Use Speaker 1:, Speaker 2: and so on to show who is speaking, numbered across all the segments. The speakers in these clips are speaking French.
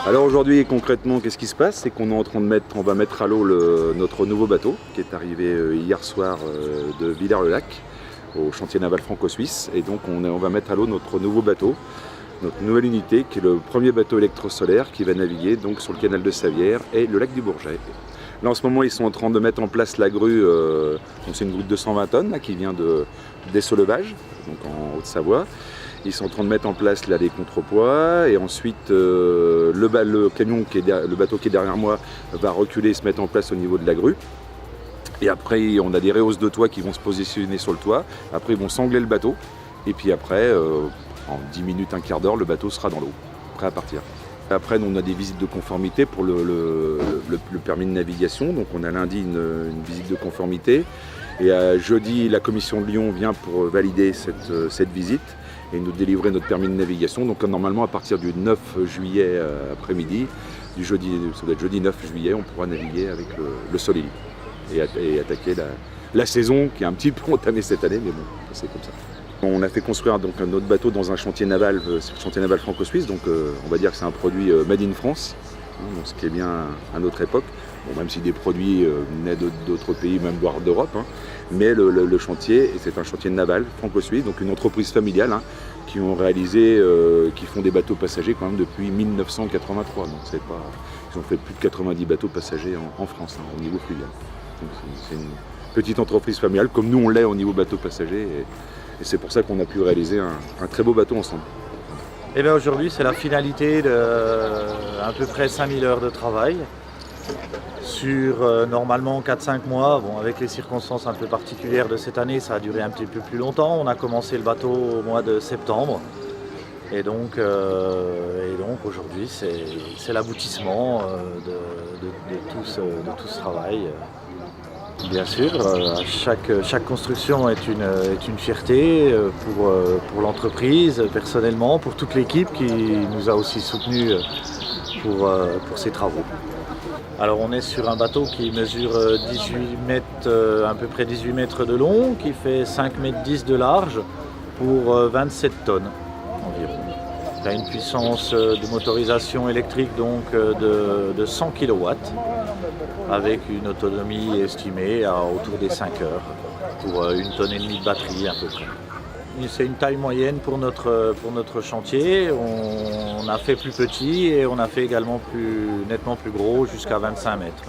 Speaker 1: Alors aujourd'hui concrètement qu'est-ce qui se passe? C'est qu'on est en train de on va mettre à l'eau notre nouveau bateau qui est arrivé hier soir de Villers-le-Lac au chantier naval franco-suisse, et donc on va mettre à l'eau notre nouveau bateau, notre nouvelle unité qui est le premier bateau électrosolaire qui va naviguer donc sur le canal de Savières et le lac du Bourget. Là en ce moment ils sont en train de mettre en place la grue, c'est une grue de 220 tonnes là, qui vient d'Essolevages, donc en Haute-Savoie. Ils sont en train de mettre en place là, les contrepoids, et ensuite le bateau qui est derrière moi va reculer et se mettre en place au niveau de la grue. Et après on a des rehausses de toit qui vont se positionner sur le toit. Après ils vont sangler le bateau, et puis après en 10 minutes, un quart d'heure, le bateau sera dans l'eau, prêt à partir. Après, on a des visites de conformité pour le permis de navigation. Donc on a lundi une visite de conformité. Et jeudi, la commission de Lyon vient pour valider cette visite et nous délivrer notre permis de navigation. Donc normalement, à partir du 9 juillet après-midi, ça doit être jeudi 9 juillet, on pourra naviguer avec le Soleil et attaquer la saison qui est un petit peu entamée cette année, mais bon, c'est comme ça. On a fait construire donc un autre bateau dans un chantier naval franco-suisse, donc on va dire que c'est un produit made in France, donc ce qui est bien à notre époque, bon, même si des produits venaient d'autres pays, même voire d'Europe, mais le chantier, c'est un chantier naval franco-suisse, donc une entreprise familiale qui ont réalisé, qui font des bateaux passagers quand même depuis 1983, donc ils ont fait plus de 90 bateaux passagers en France au niveau fluvial. Donc c'est une petite entreprise familiale, comme nous on l'est au niveau bateau passager. Et c'est pour ça qu'on a pu réaliser un très beau bateau ensemble.
Speaker 2: Et bien aujourd'hui, c'est la finalité de à peu près 5000 heures de travail sur normalement 4-5 mois. Bon, avec les circonstances un peu particulières de cette année, ça a duré un petit peu plus longtemps. On a commencé le bateau au mois de septembre. Et donc aujourd'hui, c'est l'aboutissement de tout ce travail. Bien sûr, chaque construction est une fierté pour l'entreprise, personnellement, pour toute l'équipe qui nous a aussi soutenus pour ces travaux. Alors on est sur un bateau qui mesure 18 mètres, à peu près 18 mètres de long, qui fait 5 mètres 10 de large pour 27 tonnes environ. Il a une puissance de motorisation électrique donc de 100 kW avec une autonomie estimée à autour des 5 heures pour 1,5 tonne de batterie à peu près. C'est une taille moyenne pour notre chantier. On a fait plus petit et on a fait également nettement plus gros jusqu'à 25 mètres.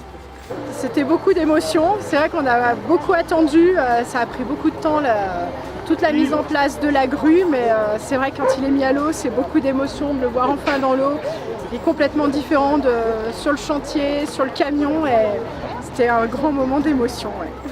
Speaker 3: C'était beaucoup d'émotions, c'est vrai qu'on a beaucoup attendu, ça a pris beaucoup de temps toute la mise en place de la grue, mais c'est vrai que quand il est mis à l'eau, c'est beaucoup d'émotions de le voir enfin dans l'eau. Il est complètement différent sur le chantier, sur le camion, et c'était un grand moment d'émotion. Ouais.